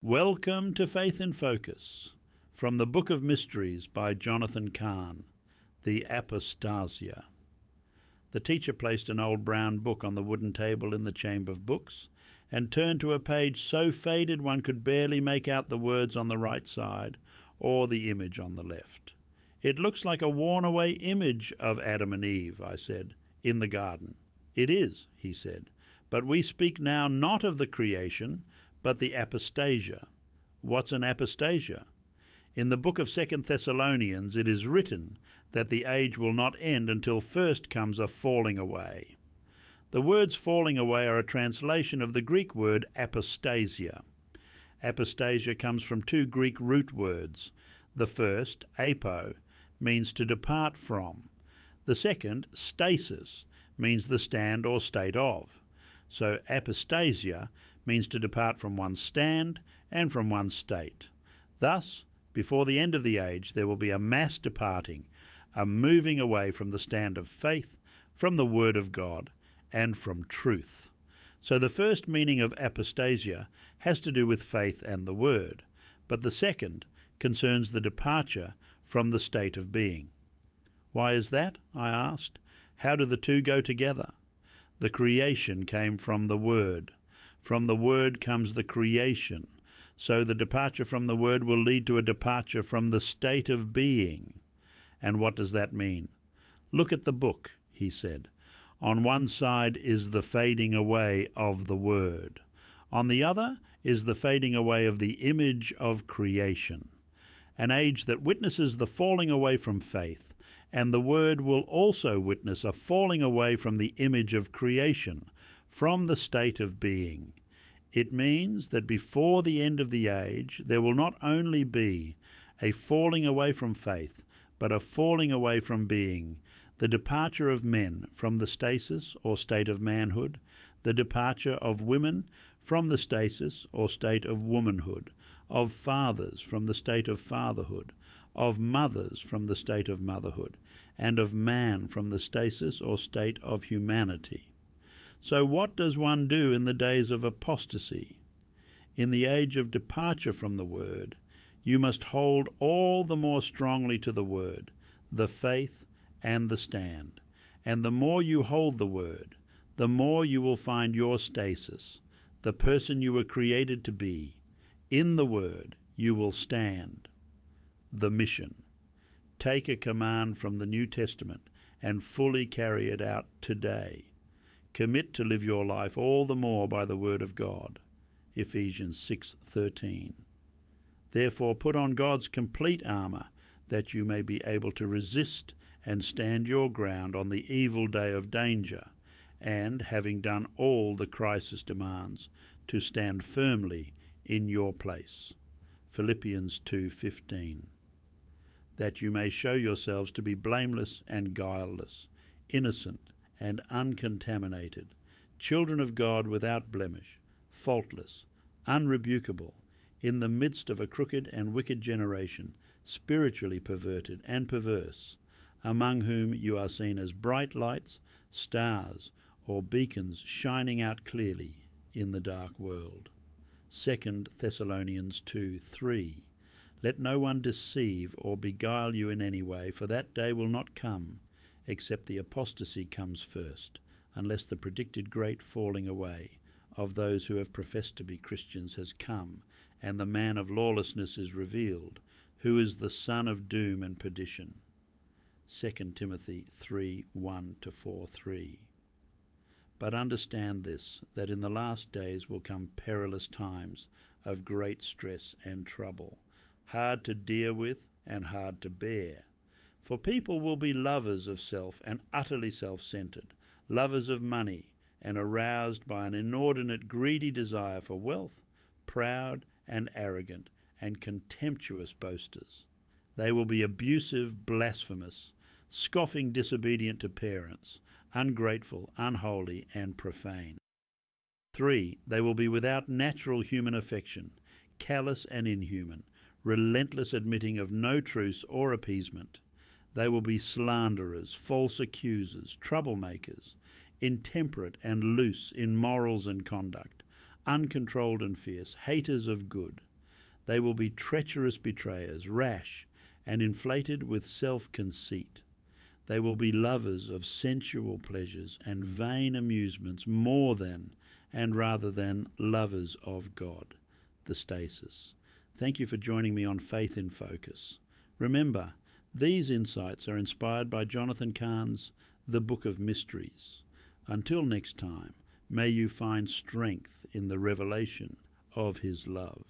Welcome to Faith in Focus, from the Book of Mysteries by Jonathan Cahn, the Apostasia. The teacher placed an old brown book on the wooden table in the chamber of books and turned to a page so faded one could barely make out the words on the right side or the image on the left. "It looks like a worn-away image of Adam and Eve," I said, "in the garden." "It is," he said, "but we speak now not of the creation, but the apostasia." What's an apostasia? In the book of 2 Thessalonians it is written that the age will not end until first comes a falling away. The words falling away are a translation of the Greek word apostasia. Apostasia comes from two Greek root words. The first, apo, means to depart from. The second, stasis, means the stand or state of. So apostasia means to depart from one's stand and from one's state. Thus, before the end of the age, there will be a mass departing, a moving away from the stand of faith, from the Word of God, and from truth. So the first meaning of apostasia has to do with faith and the Word, but the second concerns the departure from the state of being. Why is that? I asked. How do the two go together? The creation came from the Word. From the Word comes the creation. So the departure from the Word will lead to a departure from the state of being. And what does that mean? Look at the book, he said. On one side is the fading away of the Word. On the other is the fading away of the image of creation. An age that witnesses the falling away from faith, and the Word will also witness a falling away from the image of creation, from the state of being. It means that before the end of the age, there will not only be a falling away from faith, but a falling away from being, the departure of men from the stasis or state of manhood, the departure of women from the stasis or state of womanhood, of fathers from the state of fatherhood, of mothers from the state of motherhood, and of man from the stasis or state of humanity. So what does one do in the days of apostasy? In the age of departure from the Word, you must hold all the more strongly to the Word, the faith and the stand. And the more you hold the Word, the more you will find your stasis, the person you were created to be. In the Word you will stand. The mission. Take a command from the New Testament and fully carry it out today. Commit to live your life all the more by the Word of God. Ephesians 6:13. Therefore put on God's complete armour, that you may be able to resist and stand your ground on the evil day of danger, and, having done all the crisis demands, to stand firmly in your place. Philippians 2:15. That you may show yourselves to be blameless and guileless, innocent and uncontaminated, children of God without blemish, faultless, unrebukable, in the midst of a crooked and wicked generation, spiritually perverted and perverse, among whom you are seen as bright lights, stars, or beacons shining out clearly in the dark world. 2 Thessalonians 2:3. Let no one deceive or beguile you in any way, for that day will not come, except the apostasy comes first, unless the predicted great falling away of those who have professed to be Christians has come, and the man of lawlessness is revealed, who is the son of doom and perdition. 2 Timothy 3:1-4:3. But understand this, that in the last days will come perilous times of great stress and trouble, hard to deal with and hard to bear. For people will be lovers of self and utterly self-centered, lovers of money, and aroused by an inordinate greedy desire for wealth, proud and arrogant, and contemptuous boasters. They will be abusive, blasphemous, scoffing, disobedient to parents, ungrateful, unholy, and profane. 3. They will be without natural human affection, callous and inhuman, relentless, admitting of no truce or appeasement. They will be slanderers, false accusers, troublemakers, intemperate and loose in morals and conduct, uncontrolled and fierce, haters of good, They will be treacherous betrayers, rash and inflated with self-conceit. They will be lovers of sensual pleasures and vain amusements more than, and rather than, lovers of God. The stasis. Thank you for joining me on Faith in Focus. Remember, these insights are inspired by Jonathan Cahn's The Book of Mysteries. Until next time, may you find strength in the revelation of his love.